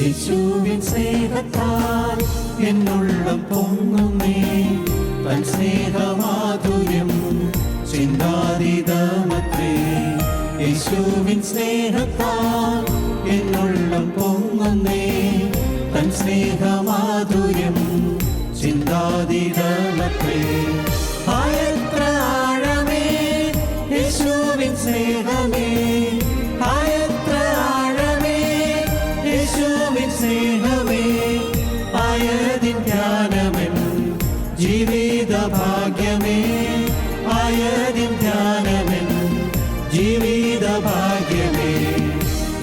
യേശുവിൻ സ്നേഹത്താൽ എന്നുള്ളം പൊങ്ങുന്നേ, തൻ സ്നേഹമാധുര്യം ചിന്താതീതമത്രേ. യേശുവിൻ സ്നേഹത്താൽ എന്നുള്ളം പൊങ്ങുന്നേ, തൻ സ്നേഹമാധുര്യം ചിന്താതീതമത്രേ. എത്ര ആഴമേ യേശുവിൻ സ്നേഹമേ, എത്ര ആഴമേ യേശുവിൻ സ്നേഹമേ. ആയതിൻ ധ്യാനമെൻ ജീവിത ഭാഗ്യമേ, ആയതിൻ ധ്യാനമെൻ ജീവിത ഭാഗ്യമേ.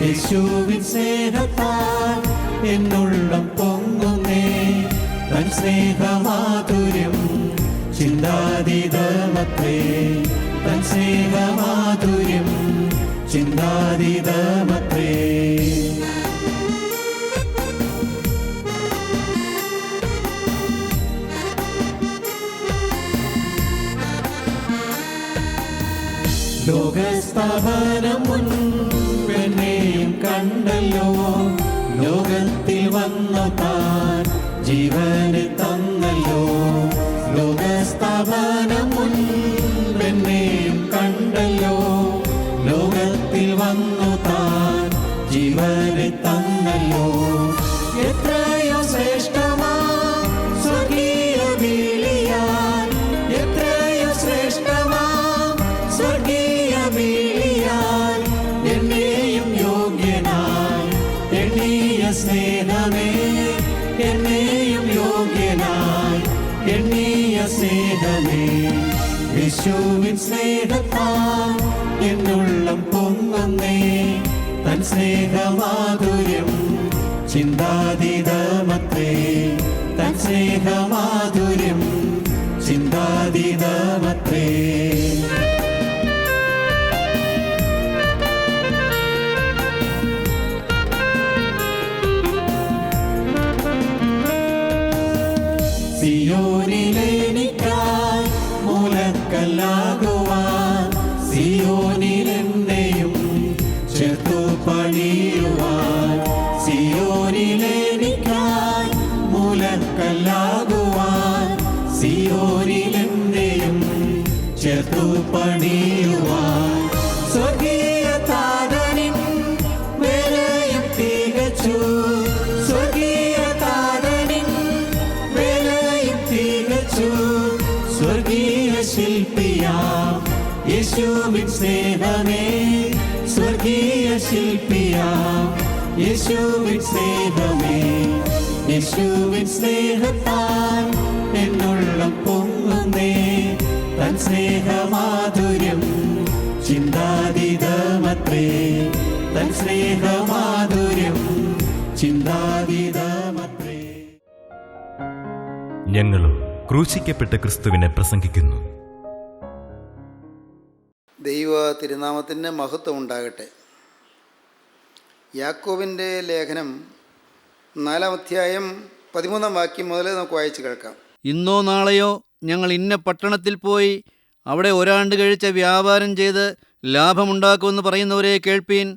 യേശുവിൻ സ്നേഹത്താൽ എന്നുള്ളം പൊങ്ങുന്നേ, തൻ സ്നേഹമാധുര്യം ചിന്താതീതമത്രേ. തൻ സ്നേഹമാധുര്യം ചിന്താതീതമത്രേ. ലോകസ്ഥാപനം മുൻപെന്നെയും കണ്ടല്ലോ, ലോകത്തിൽ വന്ന താൻ ജീവന് തന്നല്ലോ. ലോകസ്ഥാപനം മുൻപെന്നെയും കണ്ടല്ലോ, ലോകത്തിൽ വന്നു താൻ ജീവന് തന്നല്ലോ. എത്രയോ ശ്രേഷ്ഠമാ സ്വർഗീയ ബലിയാൽ, എത്രയോ ശ്രേഷ്ഠമാ സ്വർഗീയ ബലിയാൽ എന്നെയും യോഗ്യനായി എണ്ണീയ സ്നേഹമേ, എന്നെയും യോഗ്യനായി എണ്ണീയ സ്നേഹമേ. യേശുവിൻ സ്നേഹത്താൽ എന്നുള്ളം പൊങ്ങുന്നേ, തൻ സ്നേഹമാധുര്യം ചിന്താതീതമത്രേ. തൻ സ്നേഹമാധുര്യം ചിന്താതീതമത്രേ. സിയോനിലെനിക്കായി മൂലക്കല്ലാകുവാൻ, സിയോനിലെന്നെയും ചേർത്തു പണിയുവാൻ. സിയോനിലെനിക്കായി മൂലക്കല്ലാകുവാൻ, സിയോനിലെന്നെയും ചേർത്തു പണിയുവാൻ. സ്വർഗീയ താതനിൻ വേലയും തികച്ചു, സ്വർഗീയ താതനിൻ വേലയും തികച്ചു. സ്വർഗീയ ശില്പിയാം യേശുവിൻ സ്നേഹമേ, സ്വർഗീയ ശില്പിയാം യേശുവിൻ സ്നേഹമേ. യേശുവിൻ സ്നേഹത്താൽ എന്നുള്ളം പൊങ്ങുന്നേ, തൻ സ്നേഹമാധുര്യം ചിന്താതീതമത്രേ. തൻ സ്നേഹമാധുര്യം ചിന്താതീതമത്രേ. ഞങ്ങളും ക്രൂശിക്കപ്പെട്ട ക്രിസ്തുവിനെ പ്രസംഗിക്കുന്നു. ദൈവ തിരുനാമത്തിന് മഹത്വം ഉണ്ടാകട്ടെ. യാക്കോബിൻ്റെ ലേഖനം 4-ാം അധ്യായം 13-ാം വാക്യം മുതൽ നമുക്ക് വായിച്ച് കേൾക്കാം. ഇന്നോ നാളെയോ ഞങ്ങൾ ഇന്ന പട്ടണത്തിൽ പോയി അവിടെ ഒരാണ്ട് കഴിച്ച വ്യാപാരം ചെയ്ത് ലാഭമുണ്ടാക്കുമെന്ന് പറയുന്നവരെ കേൾപ്പീൻ.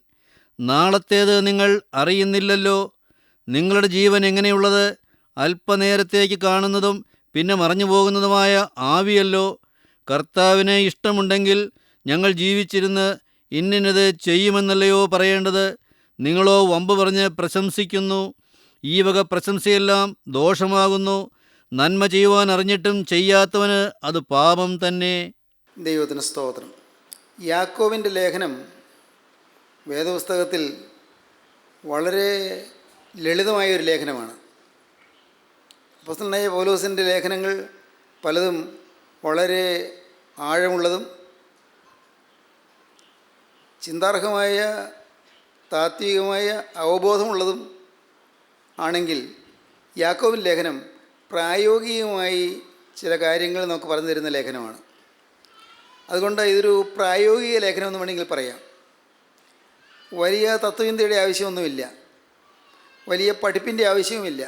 നാളത്തേത് നിങ്ങൾ അറിയുന്നില്ലല്ലോ. നിങ്ങളുടെ ജീവൻ എങ്ങനെയുള്ളത്? അല്പനേരത്തേക്ക് കാണുന്നതും പിന്നെ മറഞ്ഞു പോകുന്നതുമായ ആവിയല്ലോ. കർത്താവിന് ഇഷ്ടമുണ്ടെങ്കിൽ ഞങ്ങൾ ജീവിച്ചിരുന്ന് ഇന്നത് ചെയ്യുമെന്നല്ലയോ പറയേണ്ടത്. നിങ്ങളോ വമ്പ് പറഞ്ഞ് പ്രശംസിക്കുന്നു. ഈ വക പ്രശംസയെല്ലാം ദോഷമാകുന്നു. നന്മ ചെയ്യുവാൻ അറിഞ്ഞിട്ടും ചെയ്യാത്തവന് അത് പാപം തന്നെ. ദൈവത്തിന് സ്തോത്രം. യാക്കോബിൻ്റെ ലേഖനം വേദപുസ്തകത്തിൽ വളരെ ലളിതമായൊരു ലേഖനമാണ്. അപ്പോസ്തലനായ പൗലോസിൻ്റെ ലേഖനങ്ങൾ പലതും വളരെ ആഴമുള്ളതും ചിന്താർഹമായ താത്വികമായ അവബോധമുള്ളതും ആണെങ്കിൽ, യാക്കോബിൻ ലേഖനം പ്രായോഗികമായി ചില കാര്യങ്ങൾ നമുക്ക് പറഞ്ഞു തരുന്ന ലേഖനമാണ്. അതുകൊണ്ട് ഇതൊരു പ്രായോഗിക ലേഖനമെന്ന് വേണമെങ്കിൽ പറയാം. വലിയ തത്വചിന്തയുടെ ആവശ്യമൊന്നുമില്ല, വലിയ പഠിപ്പിൻ്റെ ആവശ്യവുമില്ല.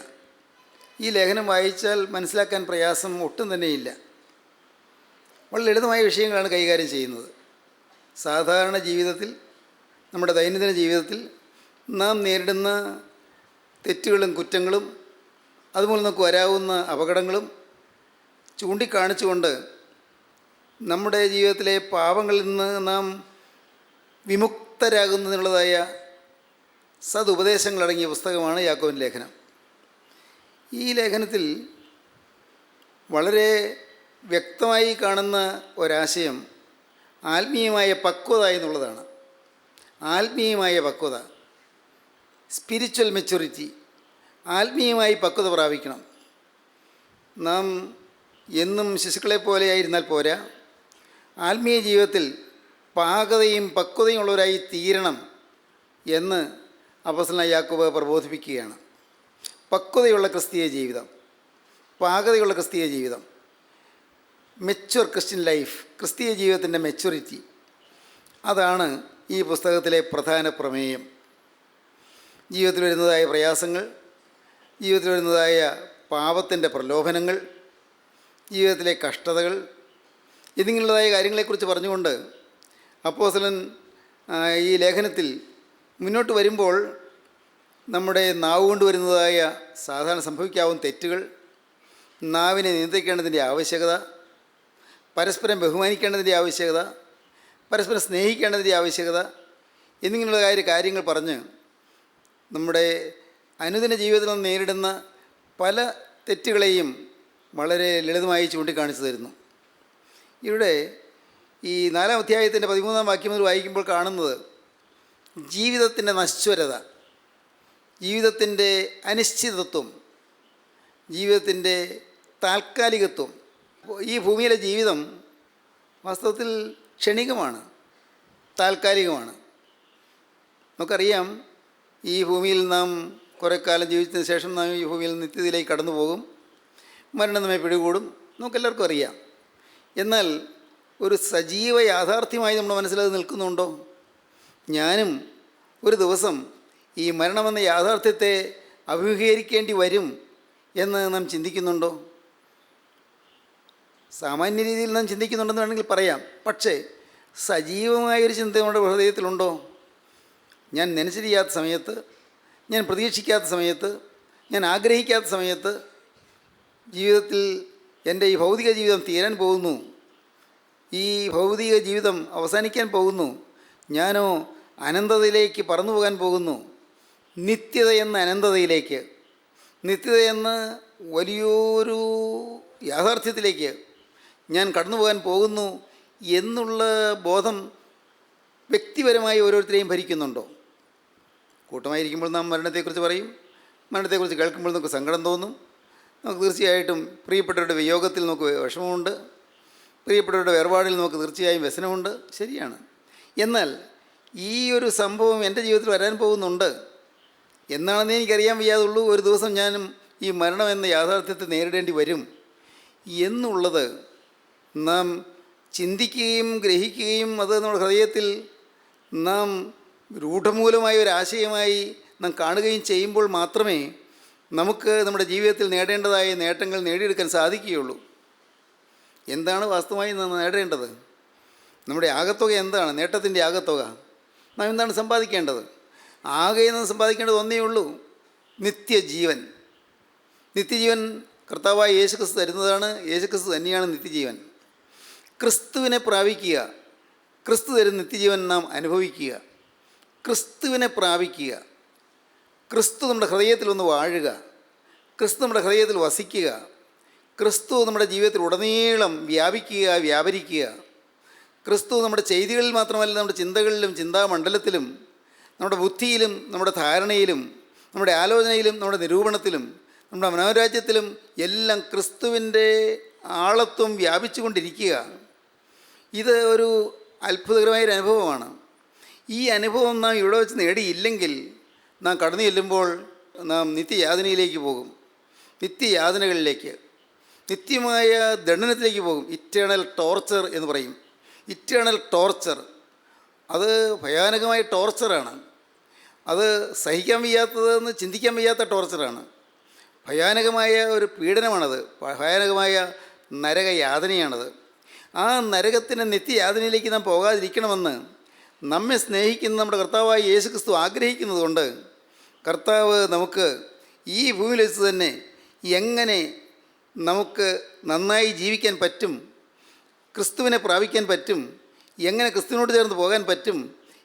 ഈ ലേഖനം വായിച്ചാൽ മനസ്സിലാക്കാൻ പ്രയാസം ഒട്ടും തന്നെയില്ല. വളരെ ലളിതമായ വിഷയങ്ങളാണ് കൈകാര്യം ചെയ്യുന്നത്. സാധാരണ ജീവിതത്തിൽ, നമ്മുടെ ദൈനംദിന ജീവിതത്തിൽ നാം നേരിടുന്ന തെറ്റുകളും കുറ്റങ്ങളും അതുമൂലം നമുക്ക് വരാവുന്ന അപകടങ്ങളും ചൂണ്ടിക്കാണിച്ചുകൊണ്ട് നമ്മുടെ ജീവിതത്തിലെ പാപങ്ങളിൽ നിന്ന് നാം വിമുക്തരാകുന്നതിനുള്ളതായ സതുപദേശങ്ങളടങ്ങിയ പുസ്തകമാണ് യാക്കോബിൻ്റെ ലേഖനം. ഈ ലേഖനത്തിൽ വളരെ വ്യക്തമായി കാണുന്ന ഒരാശയം ആത്മീയമായ പക്വത എന്നുള്ളതാണ്. ആത്മീയമായ പക്വത, സ്പിരിച്വൽ മെച്യൂരിറ്റി, ആത്മീയമായി പക്വത പ്രാപിക്കണം. നാം എന്നും ശിശുക്കളെ പോലെയായിരുന്നാൽ പോരാ, ആത്മീയ ജീവിതത്തിൽ പാകതയും പക്വതയും ഉള്ളവരായി തീരണം എന്ന് അപ്പോസ്തലനായ യാക്കോബ് പ്രബോധിപ്പിക്കുകയാണ്. പക്വതയുള്ള ക്രിസ്തീയ ജീവിതം, പാകതയുള്ള ക്രിസ്തീയ ജീവിതം, മെച്വർ ക്രിസ്ത്യൻ ലൈഫ്, ക്രിസ്തീയ ജീവിതത്തിൻ്റെ മെച്യൂരിറ്റി, അതാണ് ഈ പുസ്തകത്തിലെ പ്രധാന പ്രമേയം. ജീവിതത്തിൽ വരുന്നതായ പ്രയാസങ്ങൾ, ജീവിതത്തിൽ വരുന്നതായ പാപത്തിൻ്റെ പ്രലോഭനങ്ങൾ, ജീവിതത്തിലെ കഷ്ടതകൾ എന്നിങ്ങനെയുള്ളതായ കാര്യങ്ങളെക്കുറിച്ച് പറഞ്ഞുകൊണ്ട് അപ്പോസ്തലൻ ഈ ലേഖനത്തിൽ മുന്നോട്ട് വരുമ്പോൾ നമ്മുടെ നാവ് കൊണ്ട് വരുന്നതായ സാധാരണ സംഭവിക്കാവുന്ന തെറ്റുകൾ, നാവിനെ നിയന്ത്രിക്കേണ്ടതിൻ്റെ ആവശ്യകത, പരസ്പരം ബഹുമാനിക്കേണ്ടതിൻ്റെ ആവശ്യകത, പരസ്പരം സ്നേഹിക്കേണ്ടതിൻ്റെ ആവശ്യകത എന്നിങ്ങനെയുള്ള കാര്യങ്ങൾ പറഞ്ഞ് നമ്മുടെ അനുദിന ജീവിതത്തിൽ നേരിടുന്ന പല തെറ്റുകളെയും വളരെ ലളിതമായി ചൂണ്ടിക്കാണിച്ചു തരുന്നു. ഇവിടെ ഈ 4-ാം അധ്യായത്തിൻ്റെ 13-ാം വാക്യം മുതൽ വായിക്കുമ്പോൾ കാണുന്നത് ജീവിതത്തിൻ്റെ നശ്വരത, ജീവിതത്തിൻ്റെ അനിശ്ചിതത്വം, ജീവിതത്തിൻ്റെ താൽക്കാലികത്വം. ഈ ഭൂമിയിലെ ജീവിതം വാസ്തവത്തിൽ ക്ഷണികമാണ്, താൽക്കാലികമാണ്. നമുക്കറിയാം, ഈ ഭൂമിയിൽ നാം കുറേ കാലം ജീവിച്ചതിന് ശേഷം നാം ഈ ഭൂമിയിൽ നിത്യതയിലേക്ക് കടന്നു പോകും, മരണം നമ്മെ പിടികൂടും, നമുക്കെല്ലാവർക്കും അറിയാം. എന്നാൽ ഒരു സജീവ യാഥാർത്ഥ്യമായി നമ്മുടെ മനസ്സിലത് നിൽക്കുന്നുണ്ടോ? ഞാനും ഒരു ദിവസം ഈ മരണമെന്ന യാഥാർത്ഥ്യത്തെ അഭിമുഖീകരിക്കേണ്ടി വരും എന്ന് നാം ചിന്തിക്കുന്നുണ്ടോ? സാമാന്യ രീതിയിൽ നാം ചിന്തിക്കുന്നുണ്ടെന്ന് വേണമെങ്കിൽ പറയാം. പക്ഷേ സജീവമായൊരു ചിന്ത നമ്മുടെ ഹൃദയത്തിലുണ്ടോ? ഞാൻ നനച്ചിരിക്കാത്ത സമയത്ത്, ഞാൻ പ്രതീക്ഷിക്കാത്ത സമയത്ത്, ഞാൻ ആഗ്രഹിക്കാത്ത സമയത്ത് ജീവിതത്തിൽ എൻ്റെ ഈ ഭൗതിക ജീവിതം തീരാൻ പോകുന്നു, ഈ ഭൗതിക ജീവിതം അവസാനിക്കാൻ പോകുന്നു, ഞാനോ അനന്തതയിലേക്ക് പറന്നു പോകാൻ പോകുന്നു, നിത്യത എന്ന അനന്തതയിലേക്ക്, നിത്യത എന്ന വലിയൊരു യാഥാർത്ഥ്യത്തിലേക്ക് ഞാൻ കടന്നു പോകാൻ പോകുന്നു എന്നുള്ള ബോധം വ്യക്തിപരമായി ഓരോരുത്തരെയും ഭരിക്കുന്നുണ്ടോ? കൂട്ടമായിരിക്കുമ്പോൾ നാം മരണത്തെക്കുറിച്ച് പറയും, മരണത്തെക്കുറിച്ച് കേൾക്കുമ്പോൾ നമുക്ക് സങ്കടം തോന്നും, നമുക്ക് തീർച്ചയായിട്ടും പ്രിയപ്പെട്ടവരുടെ വിയോഗത്തിൽ നമുക്ക് വിഷമമുണ്ട്, പ്രിയപ്പെട്ടവരുടെ വേർപാടിൽ നമുക്ക് തീർച്ചയായും വ്യസനമുണ്ട്, ശരിയാണ്. എന്നാൽ ഈ ഒരു സംഭവം എൻ്റെ ജീവിതത്തിൽ വരാൻ പോകുന്നുണ്ട് എന്നാണെന്നേ എനിക്കറിയാൻ വയ്യാതുള്ളൂ. ഒരു ദിവസം ഞാനും ഈ മരണം എന്ന യാഥാർത്ഥ്യത്തെ നേരിടേണ്ടി വരും എന്നുള്ളത് നാം ചിന്തിക്കുകയും ഗ്രഹിക്കുകയും അത് നമ്മുടെ ഹൃദയത്തിൽ നാം രൂഢമൂലമായ ഒരു ആശയമായി നാം കാണുകയും ചെയ്യുമ്പോൾ മാത്രമേ നമുക്ക് നമ്മുടെ ജീവിതത്തിൽ നേടേണ്ടതായ നേട്ടങ്ങൾ നേടിയെടുക്കാൻ സാധിക്കുകയുള്ളൂ. എന്താണ് വാസ്തവമായി നാം നേടേണ്ടത്? നമ്മുടെ ആകത്തുക എന്താണ്? നേട്ടത്തിൻ്റെ ആകത്തുക. നാം എന്താണ് സമ്പാദിക്കേണ്ടത്? ആകെ നാം സമ്പാദിക്കേണ്ടത് ഒന്നേ ഉള്ളൂ, നിത്യജീവൻ. നിത്യജീവൻ കർത്താവായ യേശുക്രിസ്തു തരുന്നതാണ്. യേശുക്രിസ്തു തന്നെയാണ് നിത്യജീവൻ. ക്രിസ്തുവിനെ പ്രാപിക്കുക, ക്രിസ്തു തരുന്ന നിത്യജീവൻ നാം അനുഭവിക്കുക, ക്രിസ്തുവിനെ പ്രാപിക്കുക, ക്രിസ്തു നമ്മുടെ ഹൃദയത്തിൽ ഒന്ന് വാഴുക, ക്രിസ്തു നമ്മുടെ ഹൃദയത്തിൽ വസിക്കുക, ക്രിസ്തു നമ്മുടെ ജീവിതത്തിൽ ഉടനീളം വ്യാപിക്കുക, വ്യാപരിക്കുക. ക്രിസ്തു നമ്മുടെ ചെയ്തികളിൽ മാത്രമല്ല, നമ്മുടെ ചിന്തകളിലും ചിന്താമണ്ഡലത്തിലും നമ്മുടെ ബുദ്ധിയിലും നമ്മുടെ ധാരണയിലും നമ്മുടെ ആലോചനയിലും നമ്മുടെ നിരൂപണത്തിലും നമ്മുടെ മനോരാജ്യത്തിലും എല്ലാം ക്രിസ്തുവിൻ്റെ ആളത്വം വ്യാപിച്ചു കൊണ്ടിരിക്കുക. ഇത് ഒരു അത്ഭുതകരമായൊരു അനുഭവമാണ്. ഈ അനുഭവം നാം ഇവിടെ വെച്ച് നേടിയില്ലെങ്കിൽ നാം കടന്നു ചെല്ലുമ്പോൾ നാം നിത്യയാതനയിലേക്ക് പോകും, നിത്യയാതനകളിലേക്ക്, നിത്യമായ ദണ്ഡനത്തിലേക്ക് പോകും. ഇറ്റേണൽ ടോർച്ചർ എന്ന് പറയും. ഇറ്റേണൽ ടോർച്ചർ അത് ഭയാനകമായ ടോർച്ചറാണ്. അത് സഹിക്കാൻ വയ്യാത്തതെന്ന് ചിന്തിക്കാൻ വയ്യാത്ത ടോർച്ചറാണ്. ഭയാനകമായ ഒരു പീഡനമാണത്, ഭയാനകമായ നരകയാതനയാണത്. ആ നരകത്തിൻ്റെ നിത്യയാതനയിലേക്ക് നാം പോകാതിരിക്കണമെന്ന് നമ്മെ സ്നേഹിക്കുന്ന നമ്മുടെ കർത്താവായ യേശുക്രിസ്തു ആഗ്രഹിക്കുന്നതുകൊണ്ട് കർത്താവ് നമുക്ക് ഈ ഭൂമിയിൽ വെച്ച് തന്നെ എങ്ങനെ നമുക്ക് നന്നായി ജീവിക്കാൻ പറ്റും, ക്രിസ്തുവിനെ പ്രാപിക്കാൻ പറ്റും, എങ്ങനെ ക്രിസ്തുവിനോട് ചേർന്ന് പോകാൻ പറ്റും,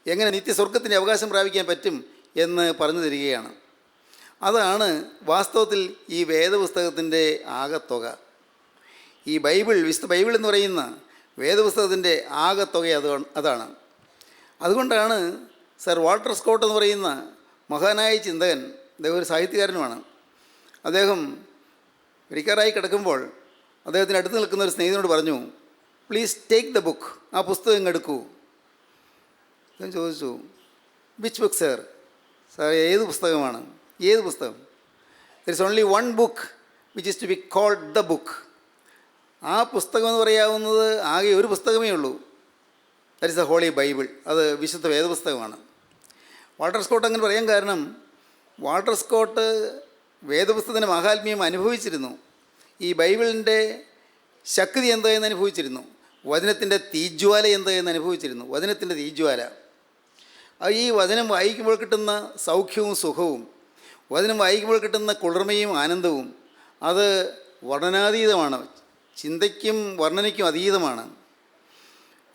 എങ്ങനെ നിത്യസ്വർഗത്തിൻ്റെ അവകാശം പ്രാപിക്കാൻ പറ്റും എന്ന് പറഞ്ഞു തരികയാണ്. അതാണ് വാസ്തവത്തിൽ ഈ വേദപുസ്തകത്തിൻ്റെ ആകത്തുക. ഈ വിശുദ്ധ ബൈബിൾ എന്ന് പറയുന്ന വേദപുസ്തകത്തിൻ്റെ ആകത്തുക അതാണ്. അതുകൊണ്ടാണ് സർ വാൾട്ടർ സ്കോട്ട് എന്ന് പറയുന്ന മഹാനായ ചിന്തകൻ, അദ്ദേഹം ഒരു സാഹിത്യകാരനുമാണ്. അദ്ദേഹം റിക്കറായി കിടക്കുമ്പോൾ അദ്ദേഹത്തിന് അടുത്ത് നിൽക്കുന്ന ഒരു സ്നേഹിതനോട് പറഞ്ഞു, പ്ലീസ് ടേക്ക് ദ ബുക്ക്, ആ പുസ്തകം ഇങ്ങ് എടുക്കൂ. ഞാൻ ചോദിച്ചു, വിച്ച് ബുക്ക് സാർ? സാർ ഏത് പുസ്തകമാണ്? ഏത് പുസ്തകം? There is only one book which is to be called the book. ആ പുസ്തകം എന്ന് പറയാവുന്നത് ആകെ ഒരു പുസ്തകമേ ഉള്ളൂ. That is the holy Bible. അത് വിശുദ്ധ വേദപുസ്തകമാണ്. വാൾട്ടർ സ്കോട്ട് അങ്ങനെ പറയാൻ കാരണം, വാൾട്ടർ സ്കോട്ട് വേദപുസ്തകത്തിൻ്റെ മഹാത്മ്യം അനുഭവിച്ചിരുന്നു. ഈ ബൈബിളിൻ്റെ ശക്തി എന്തായെന്ന് അനുഭവിച്ചിരുന്നു. വചനത്തിൻ്റെ തീജ്വാല എന്തായെന്ന് അനുഭവിച്ചിരുന്നു. വചനത്തിൻ്റെ തീജ്വാല, ഈ വചനം വായിക്കുമ്പോൾ കിട്ടുന്ന സൗഖ്യവും സുഖവും, വചനം വായിക്കുമ്പോൾ കിട്ടുന്ന കുളിർമയും ആനന്ദവും അത് വർണ്ണനാതീതമാണ്. ചിന്തയ്ക്കും വർണ്ണനയ്ക്കും അതീതമാണ്.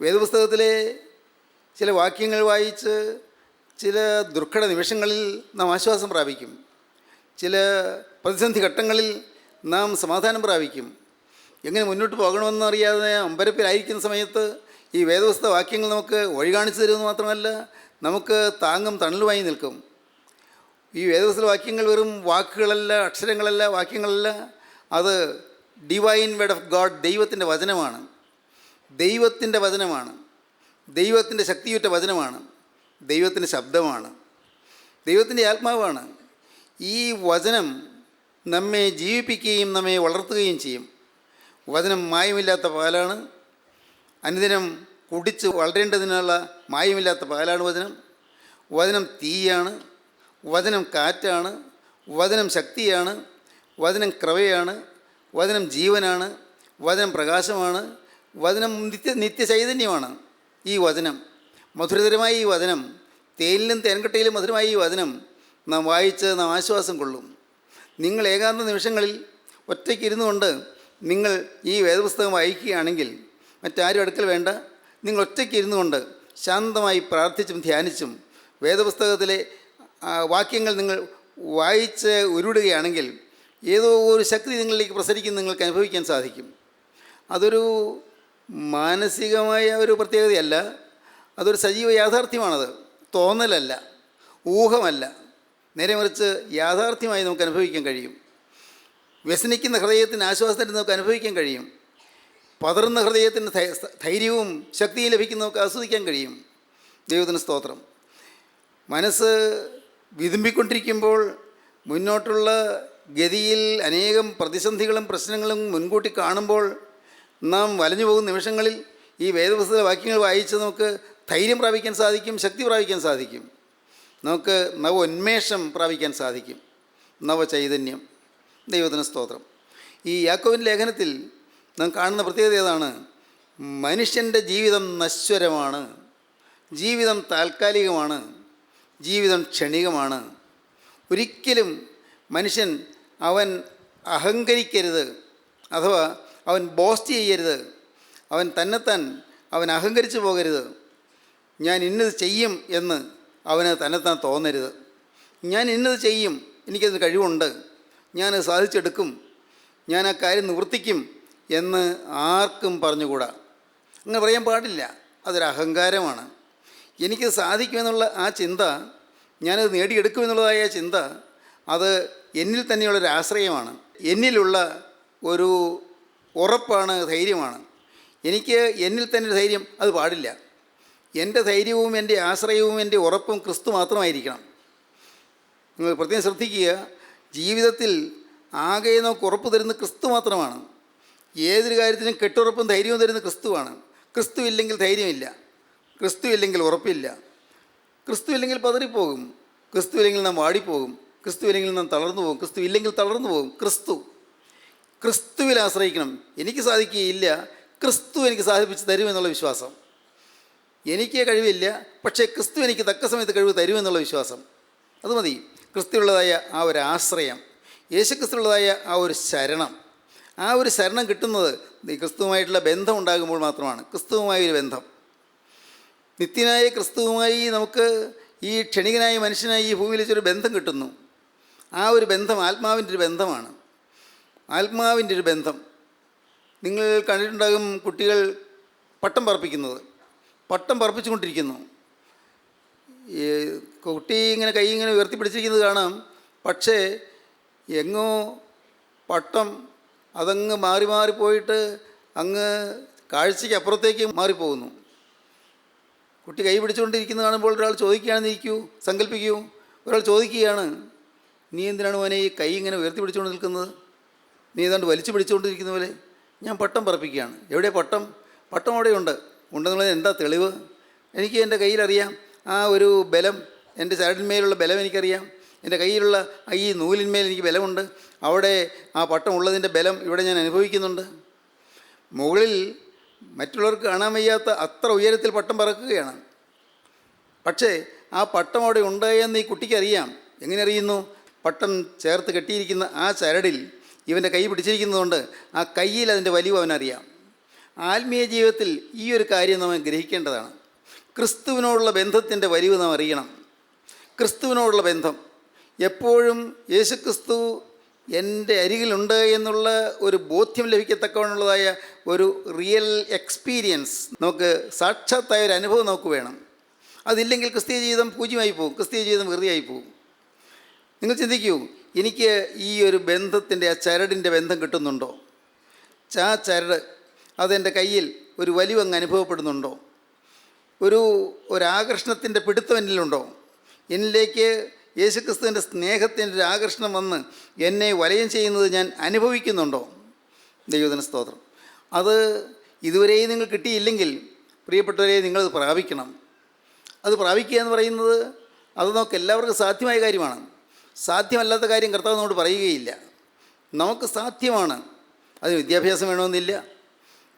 വേദപുസ്തകത്തിലെ ചില വാക്യങ്ങൾ വായിച്ച് ചില ദുർഘട നിമിഷങ്ങളിൽ നാം ആശ്വാസം പ്രാപിക്കും. ചില പ്രതിസന്ധി ഘട്ടങ്ങളിൽ നാം സമാധാനം പ്രാപിക്കും. എങ്ങനെ മുന്നോട്ട് പോകണമെന്നറിയാതെ അമ്പരപ്പിലായിരിക്കുന്ന സമയത്ത് ഈ വേദപുസ്തക വാക്യങ്ങൾ നമുക്ക് വഴി കാണിച്ചു തരുമെന്ന് മാത്രമല്ല, നമുക്ക് താങ്ങും തണലുമായി നിൽക്കും. ഈ വേദപുസ്തക വാക്യങ്ങൾ വെറും വാക്കുകളല്ല, അക്ഷരങ്ങളല്ല, വാക്യങ്ങളല്ല. അത് ഡിവൈൻ വേർഡ് ഓഫ് ഗോഡ്, ദൈവത്തിൻ്റെ വചനമാണ്. ദൈവത്തിൻ്റെ വചനമാണ്. ദൈവത്തിൻ്റെ ശക്തിയുറ്റ വചനമാണ്. ദൈവത്തിൻ്റെ ശബ്ദമാണ്. ദൈവത്തിൻ്റെ ആത്മാവാണ്. ഈ വചനം നമ്മെ ജീവിപ്പിക്കുകയും നമ്മെ വളർത്തുകയും ചെയ്യും. വചനം മായമില്ലാത്ത പാലാണ്. അനുദിനം കുടിച്ച് വളരേണ്ടതിനുള്ള മായമില്ലാത്ത പാലാണ് വചനം. വചനം തീയാണ്. വചനം കാറ്റാണ്. വചനം ശക്തിയാണ്. വചനം കൃപയാണ്. വചനം ജീവനാണ്. വചനം പ്രകാശമാണ്. വചനം നിത്യചൈതന്യമാണ്. ഈ വചനം മധുരതരമായ ഈ വചനം, തേനിലും തേൻകട്ടയിലും മധുരമായ ഈ വചനം നാം വായിച്ച് നാം ആശ്വാസം കൊള്ളും. നിങ്ങൾ ഏകാന്ത നിമിഷങ്ങളിൽ ഒറ്റയ്ക്ക് ഇരുന്നു കൊണ്ട് നിങ്ങൾ ഈ വേദപുസ്തകം വായിക്കുകയാണെങ്കിൽ മറ്റാരും അടുക്കൽ വേണ്ട. നിങ്ങൾ ഒറ്റയ്ക്ക് ഇരുന്നു കൊണ്ട് ശാന്തമായി പ്രാർത്ഥിച്ചും ധ്യാനിച്ചും വേദപുസ്തകത്തിലെ വാക്യങ്ങൾ നിങ്ങൾ വായിച്ച് ഉരുവിടുകയാണെങ്കിൽ ഏതോ ഒരു ശക്തി നിങ്ങളിലേക്ക് പ്രസരിക്കുന്ന നിങ്ങൾക്ക് അനുഭവിക്കാൻ സാധിക്കും. അതൊരു മാനസികമായ ഒരു പ്രത്യേകതയല്ല, അതൊരു സജീവ യാഥാർത്ഥ്യമാണത്. തോന്നലല്ല, ഊഹമല്ല, നേരെ മറിച്ച് യാഥാർത്ഥ്യമായി നമുക്ക് അനുഭവിക്കാൻ കഴിയും. വ്യസനിക്കുന്ന ഹൃദയത്തിന് ആശ്വാസത്തിന് നമുക്ക് അനുഭവിക്കാൻ കഴിയും. പതറുന്ന ഹൃദയത്തിന് ധൈര്യവും ശക്തിയും ലഭിക്കുന്ന നമുക്ക് ആസ്വദിക്കാൻ കഴിയും. ദൈവത്തിന് സ്തോത്രം. മനസ്സ് വിതുമ്പിക്കൊണ്ടിരിക്കുമ്പോൾ മുന്നോട്ടുള്ള ഗതിയിൽ അനേകം പ്രതിസന്ധികളും പ്രശ്നങ്ങളും മുൻകൂട്ടി കാണുമ്പോൾ നാം വലഞ്ഞു പോകുന്ന നിമിഷങ്ങളിൽ ഈ വേദപുസ്തക വാക്യങ്ങൾ വായിച്ച് നമുക്ക് ധൈര്യം പ്രാപിക്കാൻ സാധിക്കും, ശക്തി പ്രാപിക്കാൻ സാധിക്കും. നമുക്ക് നവോന്മേഷം പ്രാപിക്കാൻ സാധിക്കും, നവചൈതന്യം. ദൈവത്തിന് സ്തോത്രം. ഈ യാക്കോബിൻ്റെ ലേഖനത്തിൽ നാം കാണുന്ന പ്രത്യേകത ഏതാണ്? മനുഷ്യൻ്റെ ജീവിതം നശ്വരമാണ്, ജീവിതം താൽക്കാലികമാണ്, ജീവിതം ക്ഷണികമാണ്. ഒരിക്കലും മനുഷ്യൻ അവൻ അഹങ്കരിക്കരുത്, അഥവാ അവൻ ബോസ്റ്റ് ചെയ്യരുത്. അവൻ തന്നെത്താൻ അവൻ അഹങ്കരിച്ചു പോകരുത്. ഞാൻ ഇന്നത് ചെയ്യും എന്ന് അവന് തന്നെത്താൻ തോന്നരുത്. ഞാൻ ഇന്നത് ചെയ്യും, എനിക്കതിന് കഴിവുണ്ട്, ഞാനത് സാധിച്ചെടുക്കും, ഞാൻ ആ കാര്യം നിവർത്തിക്കും എന്ന് ആർക്കും പറഞ്ഞുകൂടാ. അങ്ങനെ പറയാൻ പാടില്ല. അതൊരു അഹങ്കാരമാണ്. എനിക്കത് സാധിക്കുമെന്നുള്ള ആ ചിന്ത, ഞാനത് നേടിയെടുക്കുമെന്നുള്ളതായ ചിന്ത, അത് എന്നിൽ തന്നെയുള്ളൊരു ആശ്രയമാണ്, എന്നിലുള്ള ഒരു ഉറപ്പാണ്, ധൈര്യമാണ്. എനിക്ക് എന്നിൽ തന്നെ ധൈര്യം അത് പാടില്ല. എൻ്റെ ധൈര്യവും എൻ്റെ ആശ്രയവും എൻ്റെ ഉറപ്പും ക്രിസ്തു മാത്രമായിരിക്കണം. നിങ്ങൾ പ്രത്യേകം ശ്രദ്ധിക്കുക, ജീവിതത്തിൽ ആകെ നമുക്ക് ഉറപ്പ് തരുന്ന ക്രിസ്തു മാത്രമാണ്. ഏതൊരു കാര്യത്തിനും കെട്ടുറപ്പും ധൈര്യവും തരുന്ന ക്രിസ്തുവാണ്. ക്രിസ്തു ഇല്ലെങ്കിൽ ധൈര്യമില്ല, ക്രിസ്തു ഇല്ലെങ്കിൽ ഉറപ്പില്ല, ക്രിസ്തു ഇല്ലെങ്കിൽ പതറിപ്പോകും, ക്രിസ്തു ഇല്ലെങ്കിൽ നാം വാടിപ്പോകും, ക്രിസ്തു ഇല്ലെങ്കിൽ നാം തളർന്നു പോകും, ക്രിസ്തു ഇല്ലെങ്കിൽ തളർന്നു പോകും. ക്രിസ്തുവിൽ ആശ്രയിക്കണം. എനിക്ക് സാധിക്കുകയില്ല, ക്രിസ്തു എനിക്ക് സാധിപ്പിച്ച് തരുമെന്നുള്ള വിശ്വാസം. എനിക്ക് കഴിവില്ല, പക്ഷേ ക്രിസ്തു എനിക്ക് തക്ക സമയത്ത് കഴിവ് തരുമെന്നുള്ള വിശ്വാസം. അത് മതി. ക്രിസ്തുവുള്ളതായ ആ ഒരു ആശ്രയം. യേശുക്രിസ്തുള്ളതായ ആ ഒരു ശരണം, ആ ഒരു ശരണം കിട്ടുന്നത് ഈ ക്രിസ്തുവുമായിട്ടുള്ള ബന്ധം ഉണ്ടാകുമ്പോൾ മാത്രമാണ്. ക്രിസ്തുവുമായ ഒരു ബന്ധം, നിത്യനായ ക്രിസ്തുവുമായി നമുക്ക് ഈ ക്ഷണികനായ മനുഷ്യനായി ഈ ഭൂമിയിൽ വെച്ചൊരു ബന്ധം കിട്ടുന്നു. ആ ഒരു ബന്ധം ആത്മാവിൻ്റെ ഒരു ബന്ധമാണ്. ആത്മാവിൻ്റെ ഒരു ബന്ധം. നിങ്ങൾ കണ്ടിട്ടുണ്ടാകും കുട്ടികൾ പട്ടം പറപ്പിക്കുന്നത്, പട്ടം പറപ്പിച്ചുകൊണ്ടിരിക്കുന്നു. ഈ കുട്ടി ഇങ്ങനെ കൈ ഇങ്ങനെ ഉയർത്തിപ്പിടിച്ചിരിക്കുന്നത് കാണാം. പക്ഷേ എങ്ങോ പട്ടം അതങ്ങ് മാറി മാറിപ്പോയിട്ട് അങ്ങ് കാഴ്ചയ്ക്ക് അപ്പുറത്തേക്ക് മാറിപ്പോകുന്നു. കുട്ടി കൈ പിടിച്ചുകൊണ്ടിരിക്കുന്നത് കാണുമ്പോൾ ഒരാൾ ചോദിക്കുകയാണെന്ന് ഇരിക്കൂ, സങ്കല്പിക്കൂ. ഒരാൾ ചോദിക്കുകയാണ്, നീ എന്തിനാണ് മോനെ ഈ കൈ ഇങ്ങനെ ഉയർത്തി പിടിച്ചുകൊണ്ട് നിൽക്കുന്നത്? നീ ഏതാണ്ട് വലിച്ചു പിടിച്ചുകൊണ്ടിരിക്കുന്ന പോലെ. ഞാൻ പട്ടം പറപ്പിക്കുകയാണ്. എവിടെ പട്ടം? പട്ടം അവിടെയുണ്ട്. ഉണ്ടെന്നുള്ളത് എന്താ തെളിവ്? എനിക്ക് എൻ്റെ കയ്യിലറിയാം ആ ഒരു ബലം, എൻ്റെ ചരടിന്മേലുള്ള ബലം എനിക്കറിയാം. എൻ്റെ കയ്യിലുള്ള ഈ നൂലിന്മേൽ എനിക്ക് ബലമുണ്ട്. അവിടെ ആ പട്ടം ഉള്ളതിൻ്റെ ബലം ഇവിടെ ഞാൻ അനുഭവിക്കുന്നുണ്ട്. മുകളിൽ മറ്റുള്ളവർക്ക് കാണാൻ വയ്യാത്ത അത്ര ഉയരത്തിൽ പട്ടം പറക്കുകയാണ്. പക്ഷേ ആ പട്ടം അവിടെ ഉണ്ട് എന്ന് ഈ കുട്ടിക്ക് അറിയാം. എങ്ങനെ അറിയുന്നു? പട്ടം ചേർത്ത് കെട്ടിയിരിക്കുന്ന ആ ചരടിൽ ഇവൻ്റെ കൈ പിടിച്ചിരിക്കുന്നതുകൊണ്ട് ആ കയ്യിൽ അതിൻ്റെ വലിവ് അവനറിയാം. ആത്മീയ ജീവിതത്തിൽ ഈ ഒരു കാര്യം നാം ഗ്രഹിക്കേണ്ടതാണ്. ക്രിസ്തുവിനോടുള്ള ബന്ധത്തിൻ്റെ വലിവ് നാം അറിയണം. ക്രിസ്തുവിനോടുള്ള ബന്ധം എപ്പോഴും യേശുക്രിസ്തു എൻ്റെ അരികിലുണ്ട് എന്നുള്ള ഒരു ബോധ്യം ലഭിക്കത്തക്കവണ്ണുള്ളതായ ഒരു റിയൽ എക്സ്പീരിയൻസ്, നമുക്ക് സാക്ഷാത്തായ ഒരു അനുഭവം നമുക്ക് വേണം. അതില്ലെങ്കിൽ ക്രിസ്തീയ ജീവിതം പൂജ്യമായി പോകും, ക്രിസ്തീയ ജീവിതം വെറുതെയായി പോകും. നിങ്ങൾ ചിന്തിക്കൂ, എനിക്ക് ഈ ഒരു ബന്ധത്തിൻ്റെ ആ ചരടിൻ്റെ ബന്ധം കിട്ടുന്നുണ്ടോ? ആ ചരട് അതെൻ്റെ കയ്യിൽ ഒരു വലിവ് അങ്ങ് അനുഭവപ്പെടുന്നുണ്ടോ? ഒരാകർഷണത്തിൻ്റെ പിടുത്തം എന്നിലുണ്ടോ? എന്നിലേക്ക് യേശുക്രിസ്തുവിൻ്റെ സ്നേഹത്തിൻ്റെ ഒരു ആകർഷണം വന്ന് എന്നെ വലയം ചെയ്യുന്നത് ഞാൻ അനുഭവിക്കുന്നുണ്ടോ? ദൈവത്തിന് സ്തോത്രം. അത് ഇതുവരെയും നിങ്ങൾ കിട്ടിയില്ലെങ്കിൽ പ്രിയപ്പെട്ടവരെ, നിങ്ങളത് പ്രാപിക്കണം. അത് പ്രാപിക്കുക എന്ന് പറയുന്നത് അത് നമുക്ക് എല്ലാവർക്കും സാധ്യമായ കാര്യമാണ്. സാധ്യമല്ലാത്ത കാര്യം കർത്താവ് നമ്മോട് പറയുകയില്ല. നമുക്ക് സാധ്യമാണ്. അതിന് വിദ്യാഭ്യാസം വേണമെന്നില്ല,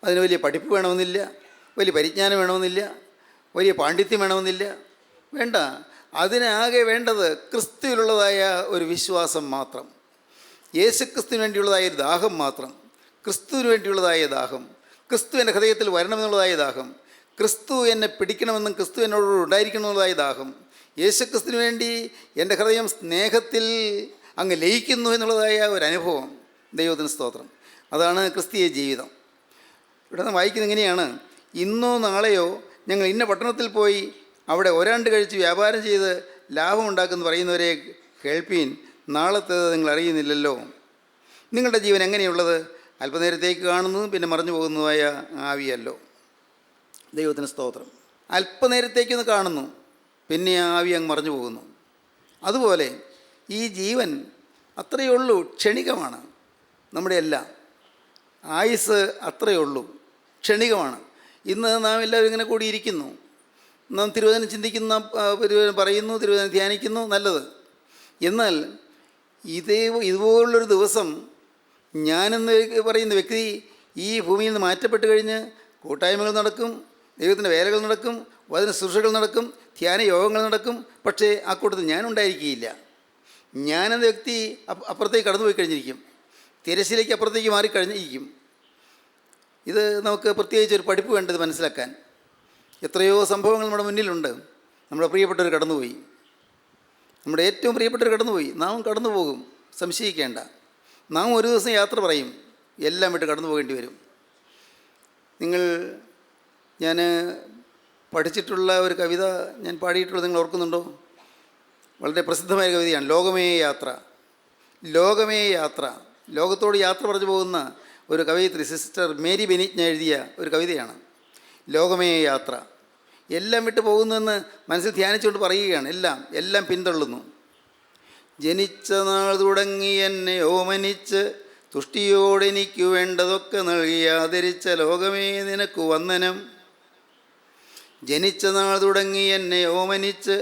അതിന് വലിയ പഠിപ്പ് വേണമെന്നില്ല, വലിയ പരിജ്ഞാനം വേണമെന്നില്ല, വലിയ പാണ്ഡിത്യം വേണമെന്നില്ല. വേണ്ട. അതിനാകെ വേണ്ടത് ക്രിസ്തുവിലുള്ളതായ ഒരു വിശ്വാസം മാത്രം, യേശുക്രിസ്തുവിന് വേണ്ടിയുള്ളതായ ഒരു ദാഹം മാത്രം, ക്രിസ്തുവിന് വേണ്ടിയുള്ളതായ ദാഹം, ക്രിസ്തു എൻ്റെ ഹൃദയത്തിൽ വരണമെന്നുള്ളതായ ദാഹം, ക്രിസ്തു എന്നെ പിടിക്കണമെന്നും ക്രിസ്തു എന്നോട് ഉണ്ടായിരിക്കണമെന്നുള്ളതായ ദാഹം, യേശുക്രിസ്തുവിന് വേണ്ടി എൻ്റെ ഹൃദയം സ്നേഹത്തിൽ അങ്ങ് ലയിക്കുന്നു എന്നുള്ളതായ ഒരു അനുഭവം. ദൈവത്തിന് സ്തോത്രം. അതാണ് ക്രിസ്തീയ ജീവിതം. ഇവിടെ നിന്ന് വായിക്കുന്നത് എങ്ങനെയാണ്? ഇന്നോ നാളെയോ ഞങ്ങൾ ഇന്ന പട്ടണത്തിൽ പോയി അവിടെ ഒരാണ്ട് കഴിച്ച് വ്യാപാരം ചെയ്ത് ലാഭമുണ്ടാക്കുമെന്ന് പറയുന്നവരെ കേൾപ്പീൻ, നാളത്തേത് നിങ്ങൾ അറിയുന്നില്ലല്ലോ. നിങ്ങളുടെ ജീവൻ എങ്ങനെയുള്ളത്? അല്പനേരത്തേക്ക് കാണുന്നതും പിന്നെ മറഞ്ഞു പോകുന്നതുമായ ആവിയല്ലോ. ദൈവത്തിന് സ്തോത്രം. അല്പനേരത്തേക്കൊന്ന് കാണുന്നു, പിന്നെ ആവി അങ്ങ് മറഞ്ഞു പോകുന്നു. അതുപോലെ ഈ ജീവൻ അത്രയേ ഉള്ളൂ, ക്ഷണികമാണ്. നമ്മുടെ എല്ലാം ആയുസ് അത്രയേ ഉള്ളൂ, ക്ഷണികമാണ്. ഇന്ന് നാം എല്ലാവരും ഇങ്ങനെ കൂടിയിരിക്കുന്നു, നാം തിരുവചനം ചിന്തിക്കുന്ന, പറയുന്നു, തിരുവചനം ധ്യാനിക്കുന്നു, നല്ലത്. എന്നാൽ ഇതുപോലുള്ളൊരു ദിവസം ഞാനെന്ന് പറയുന്ന വ്യക്തി ഈ ഭൂമിയിൽ നിന്ന് മാറ്റപ്പെട്ട് കഴിഞ്ഞ് കൂട്ടായ്മകൾ നടക്കും, ദൈവത്തിൻ്റെ വേലകൾ നടക്കും, വചന ശുശ്രൂഷകൾ നടക്കും, ധ്യാന യോഗങ്ങൾ നടക്കും. പക്ഷേ ആ കൂട്ടത്തിൽ ഞാനുണ്ടായിരിക്കുകയില്ല. ഞാനെന്ന വ്യക്തി അപ്പുറത്തേക്ക് കടന്നുപോയി കഴിഞ്ഞിരിക്കും, തിരശ്ശീലയ്ക്ക് അപ്പുറത്തേക്ക് മാറിക്കഴിഞ്ഞിരിക്കും. ഇത് നമുക്ക് പ്രത്യേകിച്ച് ഒരു പഠിപ്പ് വേണ്ടത് മനസ്സിലാക്കാൻ. എത്രയോ സംഭവങ്ങൾ നമ്മുടെ മുന്നിലുണ്ട്. നമ്മുടെ പ്രിയപ്പെട്ടവർ കടന്നുപോയി, നമ്മുടെ ഏറ്റവും പ്രിയപ്പെട്ടവർ കടന്നുപോയി. നാം കടന്നു പോകും, സംശയിക്കേണ്ട. നാം ഒരു ദിവസം യാത്ര പറയും, എല്ലാം വിട്ട് കടന്നു പോകേണ്ടി വരും. ഞാൻ പഠിച്ചിട്ടുള്ള ഒരു കവിത ഞാൻ പാടിയിട്ടുള്ളത് നിങ്ങൾ ഓർക്കുന്നുണ്ടോ? വളരെ പ്രസിദ്ധമായ കവിതയാണ് ലോകമേ യാത്ര. ലോകമേ യാത്ര, ലോകത്തോട് യാത്ര പറഞ്ഞു പോകുന്ന ഒരു കവയിത്രി സിസ്റ്റർ മേരി ബെനിജ്ഞ എഴുതിയ ഒരു കവിതയാണ് ലോകമേ യാത്ര. എല്ലാം വിട്ട് പോകുന്നുവെന്ന് മനസ്സിൽ ധ്യാനിച്ചുകൊണ്ട് പറയുകയാണ്. എല്ലാം പിന്തള്ളുന്നു. ജനിച്ച നാൾ തുടങ്ങി എന്നെ ഓമനിച്ച് തുഷ്ടിയോടെനിക്കു വേണ്ടതൊക്കെ നൽകി ആദരിച്ച ലോകമേ നിനക്ക് വന്ദനം. ജനിച്ച നാൾ തുടങ്ങി എന്നെ ഓമനിച്ച്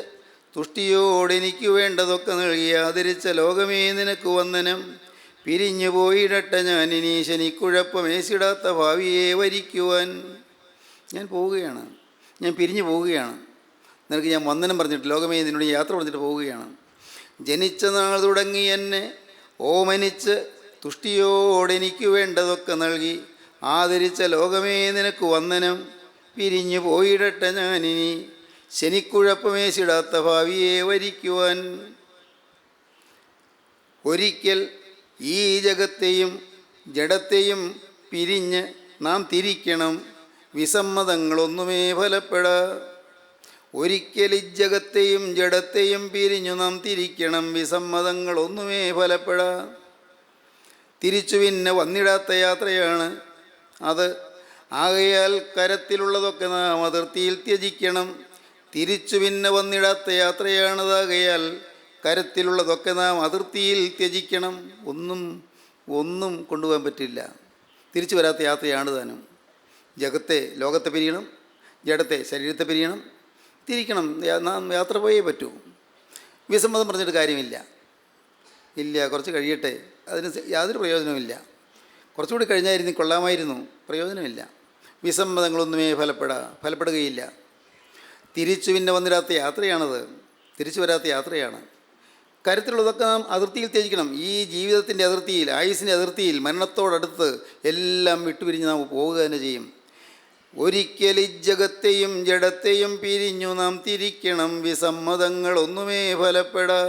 തുഷ്ടിയോടെനിക്കു വേണ്ടതൊക്കെ നൽകി ആദരിച്ച ലോകമേ നിനക്ക് വന്ദനം. പിരിഞ്ഞു പോയിടട്ടെ ഞാൻ ഇനി ശനിക്കുഴപ്പമേശിടാത്ത ഭാവിയെ വരിക്കുവാൻ. ഞാൻ പോവുകയാണ്, ഞാൻ പിരിഞ്ഞു പോവുകയാണ്. നിനക്ക് ഞാൻ വന്ദനം പറഞ്ഞിട്ട്, ലോകമേ നിന്നോട് യാത്ര പറഞ്ഞിട്ട് പോവുകയാണ്. ജനിച്ച നാൾ തുടങ്ങി എന്നെ ഓമനിച്ച് തുഷ്ടിയോടെനിക്ക് വേണ്ടതൊക്കെ നൽകി ആദരിച്ച ലോകമേ നിനക്ക് വന്ദനം. പിരിഞ്ഞു പോയിടട്ടെ ഞാനിനി ശനിക്കുഴപ്പമേശിടാത്ത ഭാവിയെ വരിക്കുവാൻ. ഒരിക്കൽ ഈ ജഗത്തെയും ജഡത്തെയും പിരിഞ്ഞ് നാം തിരിക്കണം, വിസമ്മതങ്ങളൊന്നുമേ ഫലപ്പെടാ. ഒരിക്കൽ ഇജ്ജഗത്തെയും ജഡത്തെയും പിരിഞ്ഞു നാം തിരിക്കണം, വിസമ്മതങ്ങളൊന്നുമേ ഫലപ്പെടാ. തിരിച്ചു പിന്നെ വന്നിടാത്ത യാത്രയാണ് അത്, ആകയാൽ കരത്തിലുള്ളതൊക്കെ നാം അതിർത്തിയിൽ ത്യജിക്കണം. തിരിച്ചു പിന്നെ വന്നിടാത്ത യാത്രയാണതാകയാൽ കരത്തിലുള്ളതൊക്കെ നാം അതിർത്തിയിൽ ത്യജിക്കണം. ഒന്നും കൊണ്ടുപോകാൻ പറ്റില്ല. തിരിച്ചു വരാത്ത യാത്രയാണ് താനും. ജഗത്തെ ലോകത്തെ പിരിയണം, ജഡത്തെ ശരീരത്തെ പിരിയണം, തിരിക്കണം. നാം യാത്ര പോയേ പറ്റൂ. വിസമ്മതം പറഞ്ഞിട്ട് കാര്യമില്ല. കുറച്ച് കഴിയട്ടെ, അതിന് യാതൊരു പ്രയോജനവുമില്ല. കുറച്ചുകൂടി കഴിഞ്ഞായിരുന്നു കൊള്ളാമായിരുന്നു, പ്രയോജനമില്ല. വിസമ്മതങ്ങളൊന്നുമേ ഫലപ്പെടുകയില്ല. തിരിച്ചു പിന്നെ വന്നിടാത്ത യാത്രയാണത്, തിരിച്ചു വരാത്ത യാത്രയാണ്. കരുത്തിലുള്ളതൊക്കെ നാം അതിർത്തിയിൽ ത്യജിക്കണം. ഈ ജീവിതത്തിൻ്റെ അതിർത്തിയിൽ, ആയുസ്സിൻ്റെ അതിർത്തിയിൽ, മരണത്തോടടുത്ത് എല്ലാം വിട്ടുപിരിഞ്ഞ് നാം പോവുക തന്നെ ചെയ്യും. ഒരിക്കൽ ഇജ്ജഗത്തെയും ജഡത്തെയും പിരിഞ്ഞു നാം തിരിക്കണം, വിസമ്മതങ്ങളൊന്നുമേ ഫലപ്പെടാ.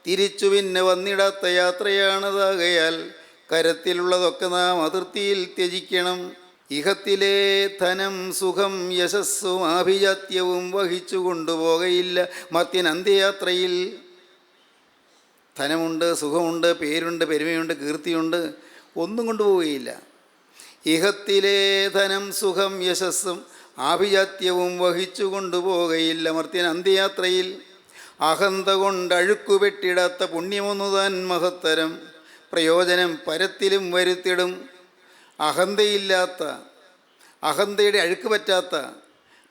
തിരിച്ചു പിന്നെ വന്നിടാത്ത യാത്രയാണതാകയാൽ കരത്തിലുള്ളതൊക്കെ നാം അതിർത്തിയിൽ ത്യജിക്കണം. ഇഹത്തിലെ ധനം സുഖം യശസ്സും ആഭിജാത്യവും വഹിച്ചു കൊണ്ടുപോകയില്ല മർത്യൻ അന്ത്യയാത്രയിൽ. ധനമുണ്ട്, സുഖമുണ്ട്, പേരുണ്ട്, പെരുമയുണ്ട്, കീർത്തിയുണ്ട്, ഒന്നും കൊണ്ടുപോവുകയില്ല. ഇഹത്തിലെ ധനം സുഖം യശസ്സും ആഭിജാത്യവും വഹിച്ചു കൊണ്ടുപോകയില്ല മർത്യൻ അന്ത്യയാത്രയിൽ. അഹന്ത കൊണ്ടഴുക്കുപെട്ടിടാത്ത പുണ്യമൊന്നു താൻ മഹത്തരം, പ്രയോജനം പരത്തിലും വരുത്തിടും. അഹന്തയുടെ അഴുക്ക് പറ്റാത്ത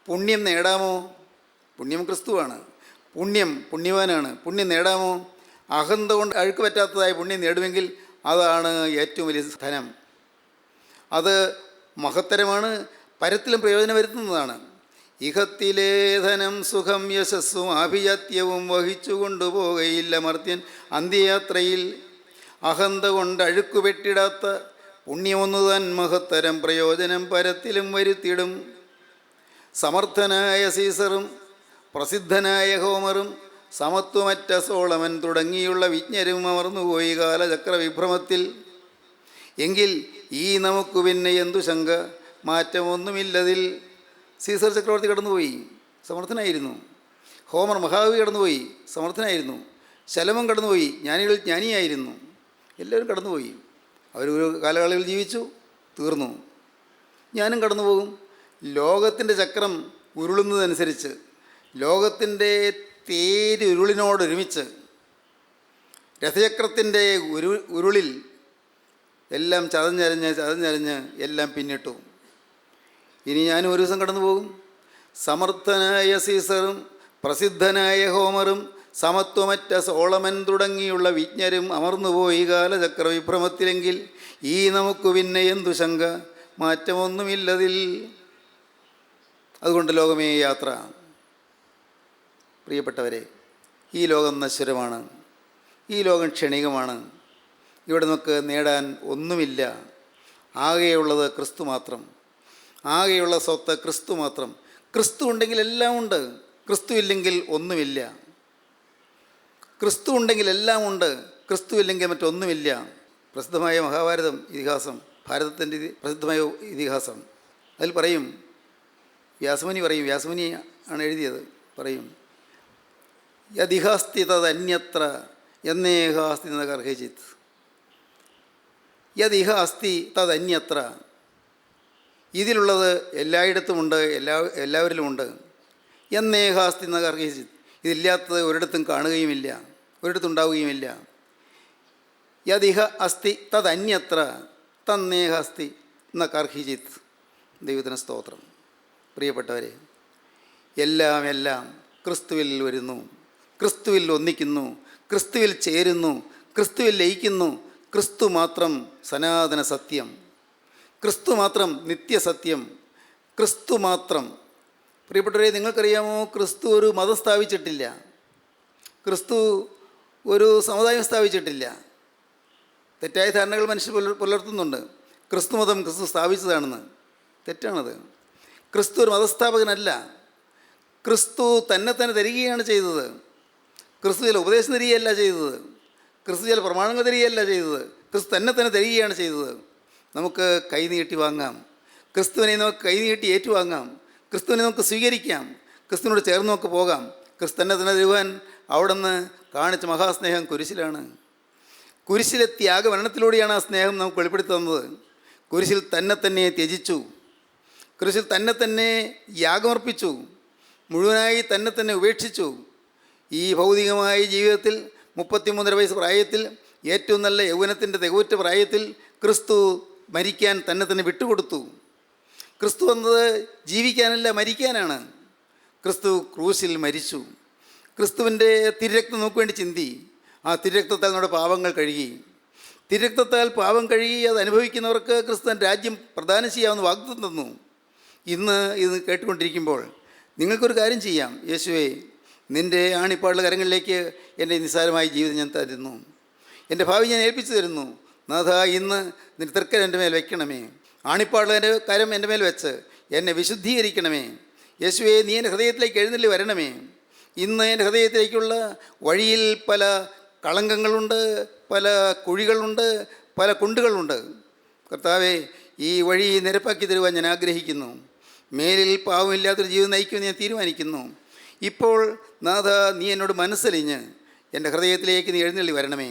പുണ്യം നേടാമോ? പുണ്യം ക്രിസ്തുവാണ്. പുണ്യവാനാണ്. പുണ്യം നേടാമോ? അഹന്ത കൊണ്ട് അഴുക്ക് പറ്റാത്തതായ പുണ്യം നേടുമെങ്കിൽ അതാണ് ഏറ്റവും വലിയ ധനം. അത് മഹത്തരമാണ്, പരത്തിലും പ്രയോജനം വരുത്തുന്നതാണ്. ഇഹത്തിലെ ധനം സുഖം യശസ്സും ആഭിജാത്യവും വഹിച്ചു കൊണ്ടുപോകയില്ല മർത്യൻ അന്ത്യയാത്രയിൽ. അഹന്ത കൊണ്ട് അഴുക്കുപെട്ടിടാത്ത പുണ്യമൊന്നു താൻ മഹത്തരം, പ്രയോജനം പരത്തിലും വരുത്തിടും. സമർത്ഥനായ സീസറും പ്രസിദ്ധനായ ഹോമറും സമത്വമറ്റ സോളമൻ തുടങ്ങിയുള്ള വിജ്ഞരും അമർന്നുപോയി കാലചക്രവിഭ്രമത്തിൽ. എങ്കിൽ ഈ നമുക്ക് പിന്നെ എന്തു ശങ്ക, മാറ്റമൊന്നുമില്ലതിൽ. സീസർ ചക്രവർത്തി കടന്നുപോയി, സമർത്ഥനായിരുന്നു. ഹോമർ മഹാകവി കടന്നുപോയി, സമർത്ഥനായിരുന്നു. ശലമൻ കടന്നുപോയി, ജ്ഞാനികളിൽ ജ്ഞാനിയായിരുന്നു. എല്ലാവരും കടന്നുപോയി. അവരൊരു കാലയളവിൽ ജീവിച്ചു, തീർന്നു. ഞാനും കടന്നുപോകും. ലോകത്തിൻ്റെ ചക്രം ഉരുളുന്നതനുസരിച്ച്, ലോകത്തിൻ്റെ തേരുരുളിനോടൊരുമിച്ച്, രഥചക്രത്തിൻ്റെ ഉരുളിൽ എല്ലാം ചതഞ്ഞരഞ്ഞ് എല്ലാം പിന്നിട്ടു. ഇനി ഞാനും ഒരു ദിവസം കടന്നു പോകും. സമർത്ഥനായ സീസറും പ്രസിദ്ധനായ ഹോമറും സമത്വമറ്റ സോളമൻ തുടങ്ങിയുള്ള വിജ്ഞരും അമർന്നുപോയി കാലചക്രവിഭ്രമത്തിലെങ്കിൽ ഈ നമുക്ക് പിന്നെ എന്തു ശങ്ക, മാറ്റമൊന്നുമില്ലതിൽ. അതുകൊണ്ട് ലോകമേ യാത്ര. പ്രിയപ്പെട്ടവരെ, ഈ ലോകം നശ്വരമാണ്, ഈ ലോകം ക്ഷണികമാണ്. ഇവിടെ നമുക്ക് നേടാൻ ഒന്നുമില്ല. ആകെയുള്ളത് ക്രിസ്തു മാത്രം. ആകെയുള്ള സ്വത്ത് ക്രിസ്തു മാത്രം. ക്രിസ്തു ഉണ്ടെങ്കിൽ എല്ലാം ഉണ്ട്, ക്രിസ്തു ഇല്ലെങ്കിൽ ഒന്നുമില്ല. ക്രിസ്തു ഉണ്ടെങ്കിൽ എല്ലാം ഉണ്ട്, ക്രിസ്തു ഇല്ലെങ്കിൽ മറ്റൊന്നുമില്ല. പ്രസിദ്ധമായ മഹാഭാരതം ഇതിഹാസം, ഭാരതത്തിൻ്റെ പ്രസിദ്ധമായ ഇതിഹാസം, അതിൽ പറയും, വ്യാസമുനി ആണ് എഴുതിയത്, പറയും, യദിഹാസ്തി തദന്യത്ര എന്നേഹാസ്തി നകർഹിച്ചിത്. യദിഹ അസ്തി തദന്യത്ര, ഇതിലുള്ളത് എല്ലായിടത്തുമുണ്ട്, എല്ലാവരിലുമുണ്ട്. എന്നേഹാസ്തി നകർഹിച്ചിത്, ഇതില്ലാത്തത് ഒരിടത്തും കാണുകയുമില്ല, ഒരിടത്തുണ്ടാവുകയുമില്ല. യദിഹ അസ്തി തദന്യത്ര തന്നേഹാസ്തി നകർഹിച്ചിത്. ദൈവത്തിന് സ്തോത്രം. പ്രിയപ്പെട്ടവരെ, എല്ലാം ക്രിസ്തുവിൽ വരുന്നു, ക്രിസ്തുവിൽ ഒന്നിക്കുന്നു, ക്രിസ്തുവിൽ ചേരുന്നു, ക്രിസ്തുവിൽ ലയിക്കുന്നു. ക്രിസ്തു മാത്രം സനാതന സത്യം, ക്രിസ്തു മാത്രം നിത്യസത്യം, ക്രിസ്തു മാത്രം. പ്രിയപ്പെട്ടവരെ, നിങ്ങൾക്കറിയാമോ, ക്രിസ്തു ഒരു മതം സ്ഥാപിച്ചിട്ടില്ല, ക്രിസ്തു ഒരു സമുദായം സ്ഥാപിച്ചിട്ടില്ല. തെറ്റായ ധാരണകൾ മനുഷ്യർ പുലർത്തുന്നുണ്ട്. ക്രിസ്തുമതം ക്രിസ്തു സ്ഥാപിച്ചതാണെന്ന്. തെറ്റാണത്. ക്രിസ്തു ഒരു മതസ്ഥാപകനല്ല. ക്രിസ്തു തന്നെ തരികയാണ് ചെയ്തത്. ക്രിസ്തു ചില ഉപദേശം തരികയല്ല ചെയ്തത്. ക്രിസ്തു ചില പ്രമാണങ്ങൾ തരികയല്ല ചെയ്തത്. ക്രിസ്തു തന്നെ തരികയാണ് ചെയ്തത്. നമുക്ക് കൈനീട്ടി വാങ്ങാം. ക്രിസ്തുവിനെ നമുക്ക് കൈനീട്ടി ഏറ്റുവാങ്ങാം. ക്രിസ്തുവിനെ നമുക്ക് സ്വീകരിക്കാം. ക്രിസ്തുവിനോട് ചേർന്ന് നമുക്ക് പോകാം. ക്രിസ്തു തന്നെ തരുവാൻ അവിടെ നിന്ന് കാണിച്ച മഹാസ്നേഹം കുരിശിലാണ്. കുരിശിലെ ത്യാഗമരണത്തിലൂടെയാണ് ആ സ്നേഹം നമുക്ക് വെളിപ്പെടുത്തി തന്നത്. കുരിശിൽ തന്നെ ത്യജിച്ചു. കുരിശിൽ തന്നെ യാഗമർപ്പിച്ചു. മുഴുവനായി തന്നെ ഉപേക്ഷിച്ചു. ഈ ഭൗതികമായ ജീവിതത്തിൽ 33 വയസ്സ് പ്രായത്തിൽ, ഏറ്റവും നല്ല യൗവനത്തിൻ്റെ തികവുറ്റ പ്രായത്തിൽ ക്രിസ്തു മരിക്കാൻ തന്നെ വിട്ടുകൊടുത്തു. ക്രിസ്തു വന്നത് ജീവിക്കാനല്ല, മരിക്കാനാണ്. ക്രിസ്തു ക്രൂശിൽ മരിച്ചു. ക്രിസ്തുവിൻ്റെ തിരുരക്തം നമുക്ക് വേണ്ടി ചിന്തി. ആ തിരുരക്തത്താൽ നമ്മുടെ പാപങ്ങൾ കഴുകി. തിരുരക്തത്താൽ പാപം കഴുകി അത് അനുഭവിക്കുന്നവർക്ക് ക്രിസ്തു രാജ്യം പ്രദാനം ചെയ്യാമെന്ന് വാഗ്ദത്തം തന്നു. ഇന്ന് ഇത് കേട്ടുകൊണ്ടിരിക്കുമ്പോൾ നിങ്ങൾക്കൊരു കാര്യം ചെയ്യാം. യേശുവേ, നിൻ്റെ ആണിപ്പാടുള്ള കരങ്ങളിലേക്ക് എൻ്റെ നിസ്സാരമായ ജീവിതം ഞാൻ തരുന്നു. എൻ്റെ ഭാവി ഞാൻ ഏൽപ്പിച്ചു തരുന്നു. നാഥ, ഇന്ന് നിൻ്റെ തൃക്കൻ എൻ്റെ മേൽ വയ്ക്കണമേ. ആണിപ്പാടുള്ള എൻ്റെ കരം എൻ്റെ മേൽ വെച്ച് എന്നെ വിശുദ്ധീകരിക്കണമേ. യേശുവേ, നീ എൻ്റെ ഹൃദയത്തിലേക്ക് എഴുന്നള്ളി വരണമേ. ഇന്ന് എൻ്റെ ഹൃദയത്തിലേക്കുള്ള വഴിയിൽ പല കളങ്കങ്ങളുണ്ട്, പല കുഴികളുണ്ട്, പല കുണ്ടുകളുണ്ട്. കർത്താവേ, ഈ വഴി നിരപ്പാക്കി തരുവാൻ ഞാൻ ആഗ്രഹിക്കുന്നു. മേലിൽ പാവമില്ലാത്തൊരു ജീവിതം നയിക്കുമെന്ന് ഞാൻ തീരുമാനിക്കുന്നു. ഇപ്പോൾ നാഥ, നീ എന്നോട് മനസ്സലിഞ്ഞ് എൻ്റെ ഹൃദയത്തിലേക്ക് നീ എഴുന്നള്ളി വരണമേ.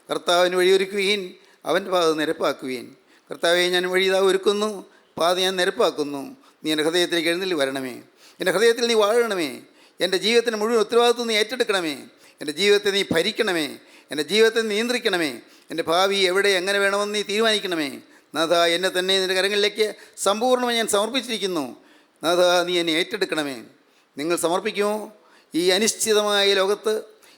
കർത്താവിന് വഴിയൊരുക്കുകയും അവൻ്റെ പാത നിരപ്പാക്കുകയും. കർത്താവെ, ഞാൻ വഴി ഇതാ ഒരുക്കുന്നു, പാത ഞാൻ നിരപ്പാക്കുന്നു. നീ എൻ്റെ ഹൃദയത്തിലേക്ക് എഴുന്നള്ളി വരണമേ. എൻ്റെ ഹൃദയത്തിൽ നീ വാഴണമേ. എൻ്റെ ജീവിതത്തിന് മുഴുവൻ ഉത്തരവാദിത്വം നീ ഏറ്റെടുക്കണമേ. എൻ്റെ ജീവിതത്തെ നീ ഭരിക്കണമേ. എൻ്റെ ജീവിതത്തെ നിയന്ത്രിക്കണമേ. എൻ്റെ ഭാവി എവിടെ എങ്ങനെ വേണമെന്ന് നീ തീരുമാനിക്കണമേ. നാഥ, എന്നെ തന്നെ നിൻ്റെ കരങ്ങളിലേക്ക് സമ്പൂർണ്ണമായി ഞാൻ സമർപ്പിച്ചിരിക്കുന്നു. നാഥ, നീ എന്നെ ഏറ്റെടുക്കണമേ. നിങ്ങൾ സമർപ്പിക്കുമോ? ഈ അനിശ്ചിതമായ ലോകത്ത്,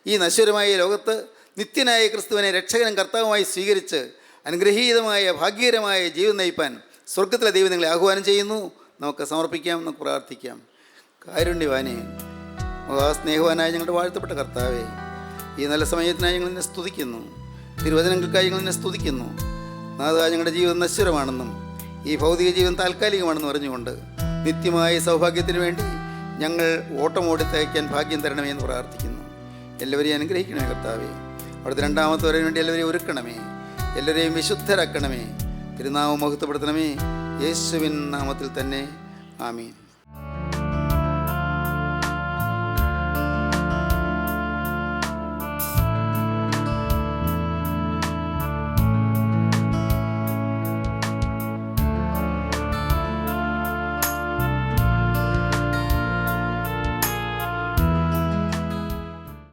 ഈ നശ്വരമായ ലോകത്ത് നിത്യനായ ക്രിസ്തുവിനെ രക്ഷകനും കർത്താവുമായി സ്വീകരിച്ച് അനുഗ്രഹീതമായ ഭാഗ്യകരമായ ജീവിതം നയിപ്പാൻ സ്വർഗത്തിലെ ദൈവം നിങ്ങളെ ആഹ്വാനം ചെയ്യുന്നു. നമുക്ക് സമർപ്പിക്കാം, നമുക്ക് പ്രാർത്ഥിക്കാം. കാരുണ്യവാനേ, മഹാസ്നേഹവാനായ ഞങ്ങളുടെ വാഴ്ത്തപ്പെട്ട കർത്താവേ, ഈ നല്ല സമയത്തിനായി ഞങ്ങൾ നിന്നെ സ്തുതിക്കുന്നു. തിരുവചനങ്ങൾക്കായി ഞങ്ങൾ നിന്നെ സ്തുതിക്കുന്നു. നാഥ, ഞങ്ങളുടെ ജീവിതം നശ്വരമാണെന്നും ഈ ഭൗതിക ജീവിതം താൽക്കാലികമാണെന്നും അറിഞ്ഞുകൊണ്ട് നിത്യമായ സൗഭാഗ്യത്തിന് വേണ്ടി ഞങ്ങൾ ഓട്ടമോടി തയ്ക്കാൻ ഭാഗ്യം തരണമേ എന്ന് പ്രാർത്ഥിക്കുന്നു. എല്ലാവരെയും അനുഗ്രഹിക്കണമേ കർത്താവേ. അവിടുത്തെ രണ്ടാമത്തെ വരവിന് വേണ്ടി എല്ലാവരെയും ഒരുക്കണമേ. എല്ലാവരെയും വിശുദ്ധരാക്കണമേ. തിരുനാമം മഹത്വപ്പെടുത്തണമേ. യേശുവിൻ നാമത്തിൽ തന്നെ. ആമീൻ.